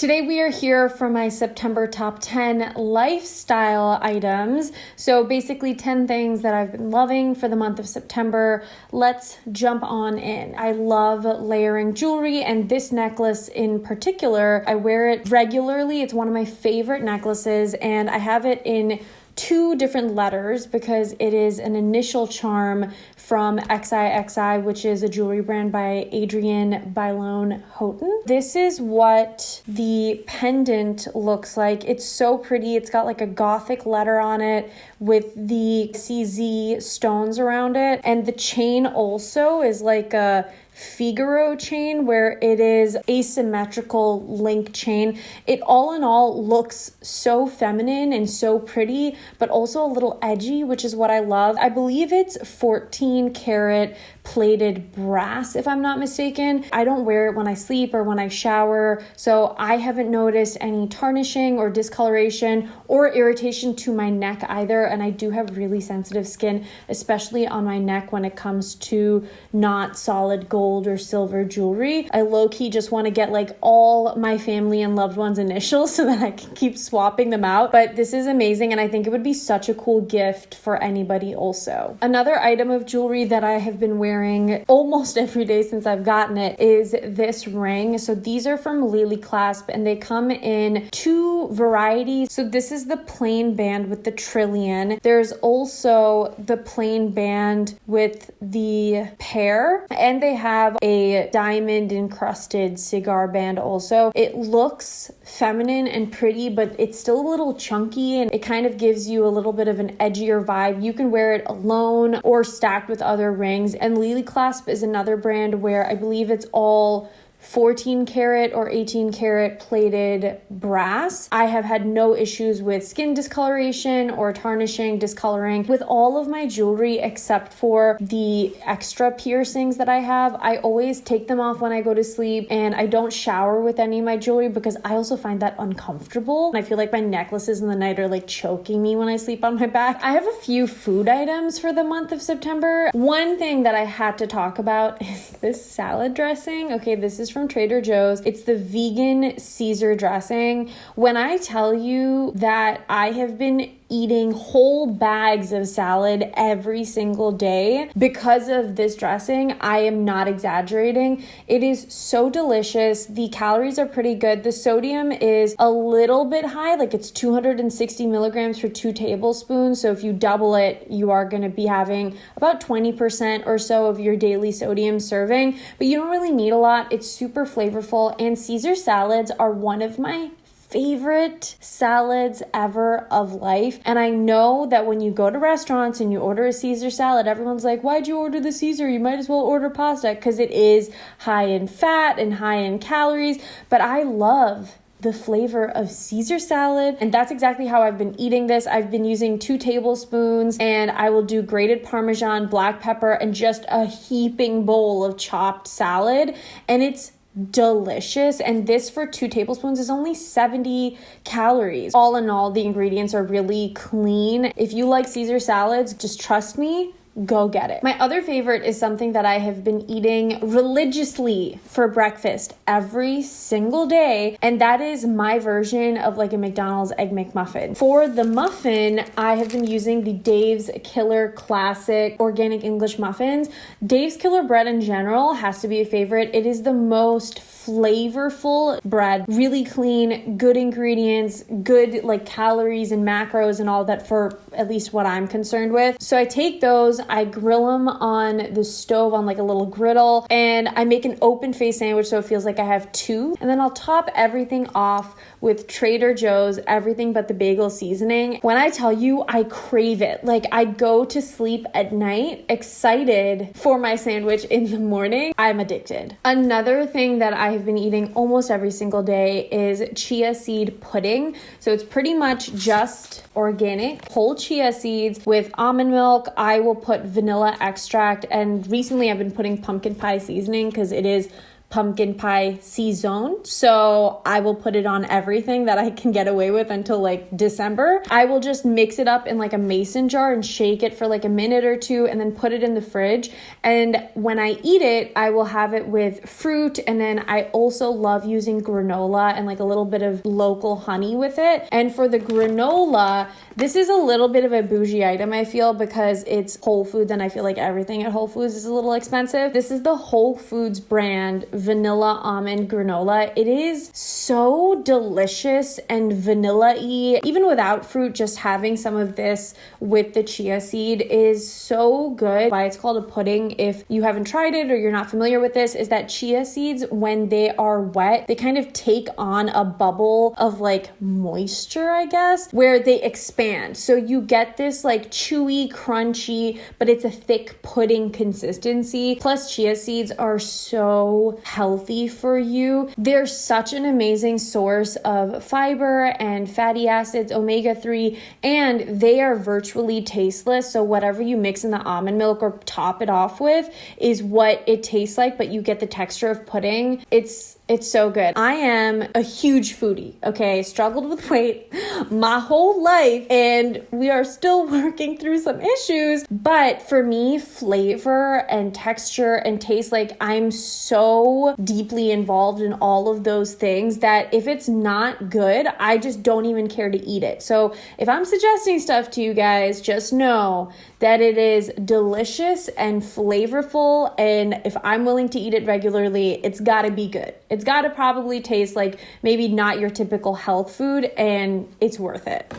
Today we are here for my September top 10 lifestyle items. So basically 10 things that I've been loving for the month of September. Let's jump on in. I love layering jewelry, and this necklace in particular, I wear it regularly. It's one of my favorite necklaces, and I have it in two different letters because it is an initial charm from XIXI, which is a jewelry brand by Adrienne Bailon Houghton. This is what the pendant looks like. It's so pretty. It's got like a gothic letter on it with the CZ stones around it. And the chain also is like a Figaro chain where it is asymmetrical link chain. It all in all looks so feminine and so pretty, but also a little edgy, which is what I love. I believe it's 14 karat plated brass, if I'm not mistaken. I don't wear it when I sleep or when I shower, so I haven't noticed any tarnishing or discoloration or irritation to my neck either. And I do have really sensitive skin, especially on my neck when it comes to not solid gold or silver jewelry. I low-key just want to get like all my family and loved ones' initials so that I can keep swapping them out. But this is amazing, and I think it would be such a cool gift for anybody also. Another item of jewelry that I have been wearing almost every day since I've gotten it is this ring. So these are from Lili Claspe, and they come in two varieties. So this is the plain band with the trillion. There's also the plain band with the pear, and they have a diamond encrusted cigar band also. It looks feminine and pretty, but it's still a little chunky, and it kind of gives you a little bit of an edgier vibe. You can wear it alone or stacked with other rings. And Lili Claspe is another brand where I believe it's all 14 karat or 18 karat plated brass. I have had no issues with skin discoloration or tarnishing, discoloring with all of my jewelry except for the extra piercings that I have. I always take them off when I go to sleep, and I don't shower with any of my jewelry because I also find that uncomfortable. I feel like my necklaces in the night are like choking me when I sleep on my back. I have a few food items for the month of September. One thing that I had to talk about is this salad dressing. Okay, this is from Trader Joe's. It's the vegan Cesar dressing. When I tell you that I have been eating whole bags of salad every single day because of this dressing, I am not exaggerating. It is so delicious. The calories are pretty good. The sodium is a little bit high, like it's 260 milligrams for 2 tablespoons. So if you double it, you are going to be having about 20% or so of your daily sodium serving, but you don't really need a lot. It's super flavorful, and Caesar salads are one of my favorite salads ever of life. And I know that when you go to restaurants and you order a Caesar salad, everyone's like, why'd you order the Caesar? You might as well order pasta, because it is high in fat and high in calories. But I love the flavor of Caesar salad, and that's exactly how I've been eating this. I've been using 2 tablespoons, and I will do grated Parmesan, black pepper, and just a heaping bowl of chopped salad, and it's delicious. And this for 2 tablespoons is only 70 calories. All in all, the ingredients are really clean. If you like Caesar salads, just trust me, go get it. My other favorite is something that I have been eating religiously for breakfast every single day, and that is my version of like a McDonald's Egg McMuffin. For the muffin, I have been using the Dave's Killer Classic Organic English Muffins. Dave's Killer bread in general has to be a favorite. It is the most flavorful bread, really clean, good ingredients, good like calories and macros and all that for at least what I'm concerned with. So I take those, I grill them on the stove on like a little griddle, and I make an open face sandwich so it feels like I have 2. And then I'll top everything off with Trader Joe's everything but the bagel seasoning. When I tell you, I crave it. Like, I go to sleep at night excited for my sandwich in the morning. I'm addicted. Another thing that I have been eating almost every single day is chia seed pudding. So it's pretty much just organic whole chia seeds with almond milk. I will put vanilla extract, and recently I've been putting pumpkin pie seasoning because it is pumpkin pie season. So I will put it on everything that I can get away with until like December. I will just mix it up in like a mason jar and shake it for like a minute or two and then put it in the fridge. And when I eat it, I will have it with fruit. And then I also love using granola and like a little bit of local honey with it. And for the granola, this is a little bit of a bougie item, I feel, because it's Whole Foods and I feel like everything at Whole Foods is a little expensive. This is the Whole Foods brand vanilla almond granola. It is so delicious and vanilla-y. Even without fruit, just having some of this with the chia seed is so good. Why it's called a pudding, if you haven't tried it or you're not familiar with this, is that chia seeds, when they are wet, they kind of take on a bubble of like moisture, I guess, where they expand. So you get this like chewy, crunchy, but it's a thick pudding consistency. Plus, chia seeds are so healthy for you. They're such an amazing source of fiber and fatty acids, omega-3, and they are virtually tasteless. So whatever you mix in the almond milk or top it off with is what it tastes like, but you get the texture of pudding. It's so good. I am a huge foodie, okay? Struggled with weight my whole life, and we are still working through some issues. But for me, flavor and texture and taste, like I'm so deeply involved in all of those things that if it's not good, I just don't even care to eat it. So if I'm suggesting stuff to you guys, just know that it is delicious and flavorful. And if I'm willing to eat it regularly, it's gotta be good. It's got to probably taste like maybe not your typical health food, and it's worth it.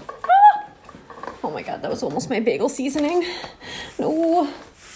Oh my God, that was almost my bagel seasoning. No.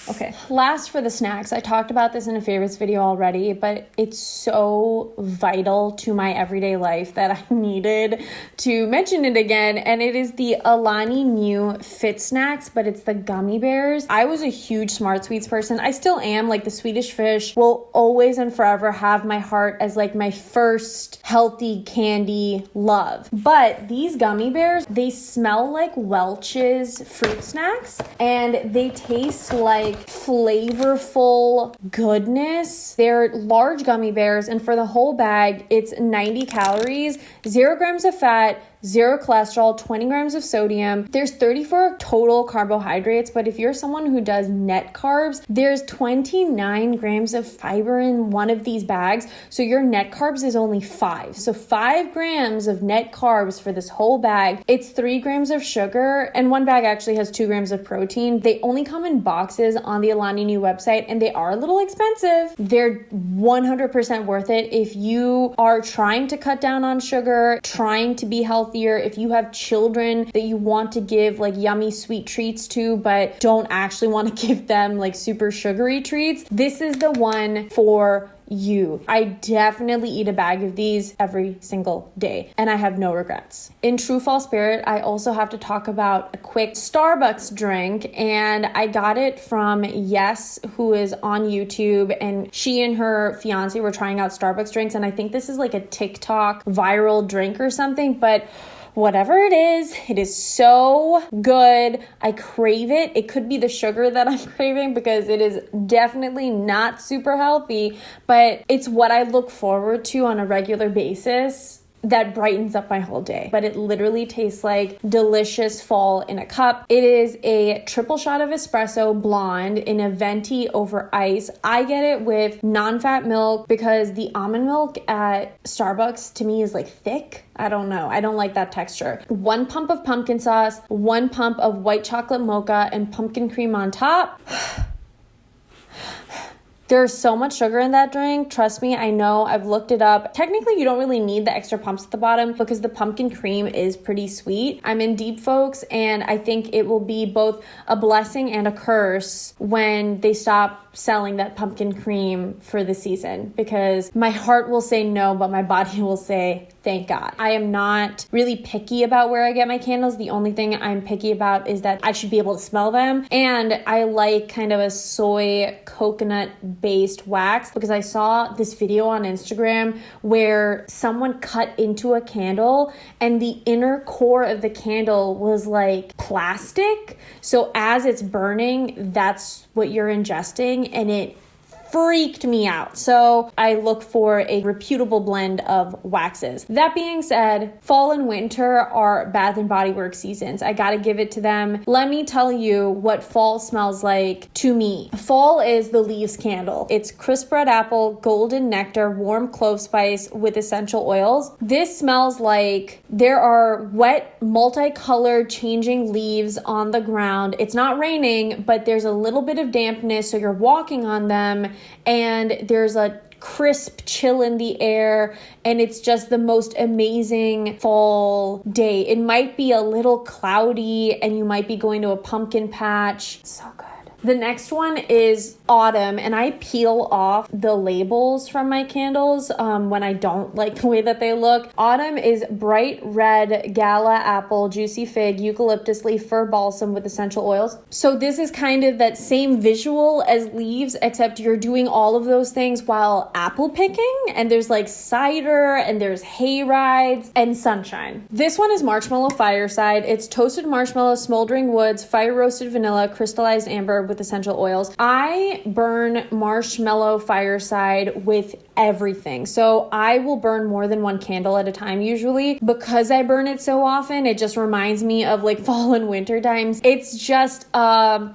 Okay, last for the snacks. I talked about this in a favorites video already, but it's so vital to my everyday life that I needed to mention it again. And it is the Alani new fit snacks, but it's the gummy bears. I was a huge Smart Sweets person. I still am. Like the Swedish Fish will always and forever have my heart as like my first healthy candy love. But these gummy bears, they smell like Welch's fruit snacks and they taste like flavorful goodness. They're large gummy bears, and for the whole bag, it's 90 calories, 0 grams of fat, 0 cholesterol, 20 grams of sodium. There's 34 total carbohydrates, but if you're someone who does net carbs, there's 29 grams of fiber in one of these bags. So your net carbs is only 5. So 5 grams of net carbs for this whole bag. It's 3 grams of sugar, and one bag actually has 2 grams of protein. They only come in boxes on the Alani new website, and they are a little expensive. They're 100% worth it if you are trying to cut down on sugar, trying to be healthy, if you have children that you want to give like yummy sweet treats to, but don't actually want to give them like super sugary treats, this is the one for you. I definitely eat a bag of these every single day, and I have no regrets. In true fall spirit, I also have to talk about a quick Starbucks drink, and I got it from Yes, who is on YouTube, and she and her fiance were trying out Starbucks drinks, and I think this is like a TikTok viral drink or something, but whatever it is so good. I crave it. It could be the sugar that I'm craving because it is definitely not super healthy, but it's what I look forward to on a regular basis that brightens up my whole day. But it literally tastes like delicious fall in a cup. It is a triple shot of espresso blonde in a venti over ice. I get it with non-fat milk because the almond milk at Starbucks to me is like thick. I don't know. I don't like that texture. 1 pump of pumpkin sauce, 1 pump of white chocolate mocha, and pumpkin cream on top. There's so much sugar in that drink. Trust me, I know. I've looked it up. Technically, you don't really need the extra pumps at the bottom because the pumpkin cream is pretty sweet. I'm in deep, folks, and I think it will be both a blessing and a curse when they stop selling that pumpkin cream for the season, because my heart will say no, but my body will say thank God. I am not really picky about where I get my candles. The only thing I'm picky about is that I should be able to smell them. And I like kind of a soy coconut based wax because I saw this video on Instagram where someone cut into a candle and the inner core of the candle was like plastic. So as it's burning, that's what you're ingesting, and it freaked me out. So I look for a reputable blend of waxes. That being said, fall and winter are Bath and Body Works seasons. I gotta give it to them. Let me tell you what fall smells like to me. Fall is the leaves candle. It's crisp red apple, golden nectar, warm clove spice with essential oils. This smells like there are wet, multicolored changing leaves on the ground. It's not raining, but there's a little bit of dampness, so you're walking on them, and there's a crisp chill in the air, and it's just the most amazing fall day. It might be a little cloudy, and you might be going to a pumpkin patch. So good. The next one is autumn, and I peel off the labels from my candles when I don't like the way that they look. Autumn is bright red gala apple, juicy fig, eucalyptus leaf, fir balsam with essential oils. So this is kind of that same visual as leaves, except you're doing all of those things while apple picking, and there's like cider, and there's hay rides, and sunshine. This one is Marshmallow Fireside. It's toasted marshmallow, smoldering woods, fire roasted vanilla, crystallized amber with essential oils. I burn Marshmallow Fireside with everything. So I will burn more than one candle at a time usually. Because I burn it so often, it just reminds me of like fall and winter times. It's just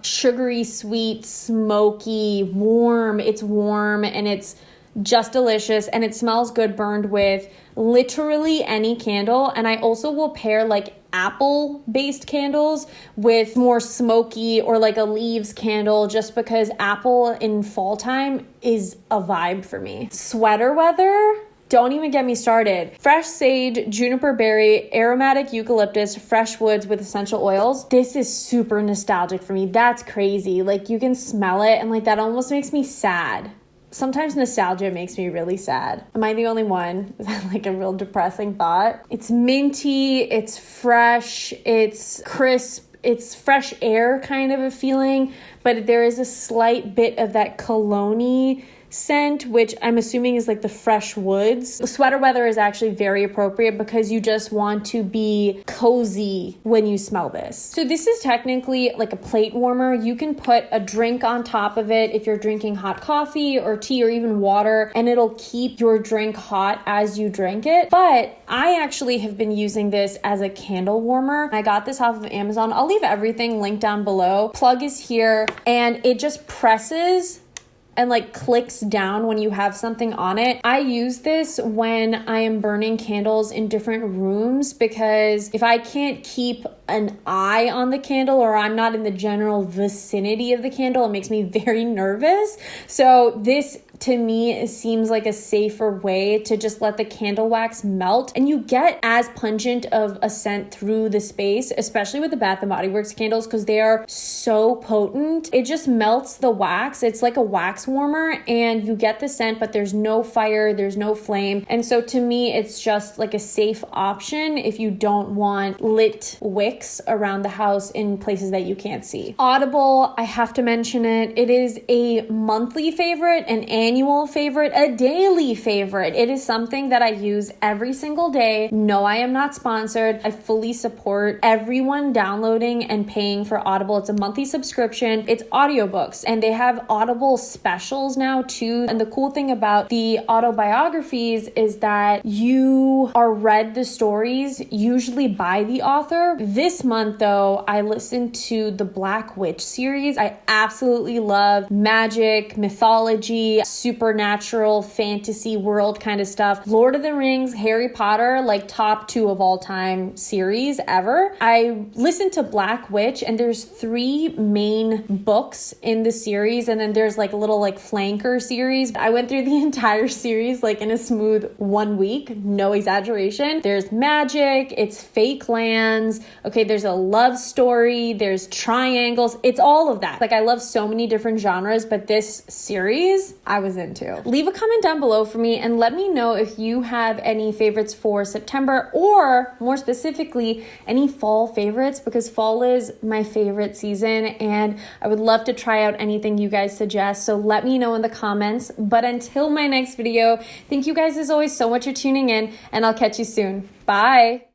sugary, sweet, smoky, warm. It's warm and it's just delicious, and it smells good burned with literally any candle. And I also will pair like apple based candles with more smoky or like a leaves candle, just because apple in fall time is a vibe for me. Sweater weather, don't even get me started. Fresh sage, juniper berry, aromatic eucalyptus, fresh woods with essential oils. This is super nostalgic for me. That's crazy. Like you can smell it, and like that almost makes me sad. Sometimes nostalgia makes me really sad. Am I the only one? Is that like a real depressing thought? It's minty, it's fresh, it's crisp, it's fresh air kind of a feeling, but there is a slight bit of that cologne-y scent, which I'm assuming is like the fresh woods. The sweater weather is actually very appropriate because you just want to be cozy when you smell this. So this is technically like a plate warmer. You can put a drink on top of it if you're drinking hot coffee or tea or even water, and it'll keep your drink hot as you drink it. But I actually have been using this as a candle warmer. I got this off of Amazon. I'll leave everything linked down below. Plug is here, and it just presses and like clicks down when you have something on it. I use this when I am burning candles in different rooms, because if I can't keep an eye on the candle or I'm not in the general vicinity of the candle, it makes me very nervous. So this to me seems like a safer way to just let the candle wax melt, and you get as pungent of a scent through the space, especially with the Bath & Body Works candles, because they are so potent. It just melts the wax. It's like a wax warmer, and you get the scent, but there's no fire, there's no flame. And so to me, it's just like a safe option if you don't want lit wicks around the house in places that you can't see. Audible, I have to mention it. It is a monthly favorite, an annual favorite, a daily favorite. It is something that I use every single day. No, I am not sponsored. I fully support everyone downloading and paying for Audible. It's a monthly subscription. It's audiobooks, and they have Audible specials now too. And the cool thing about the autobiographies is that you are read the stories usually by the author. This month though, I listened to the Black Witch series. I absolutely love magic, mythology, supernatural, fantasy world kind of stuff. Lord of the Rings, Harry Potter, like top 2 of all time series ever. I listened to Black Witch, and there's 3 main books in the series, and then there's like a little like flanker series. I went through the entire series like in a smooth 1 week, no exaggeration. There's magic, it's fake lands, okay, there's a love story, there's triangles, it's all of that. Like I love so many different genres, but this series I was into. Leave a comment down below for me and let me know if you have any favorites for September, or more specifically, any fall favorites, because fall is my favorite season and I would love to try out anything you guys suggest. So let me know in the comments. But until my next video, thank you guys as always so much for tuning in, and I'll catch you soon. Bye.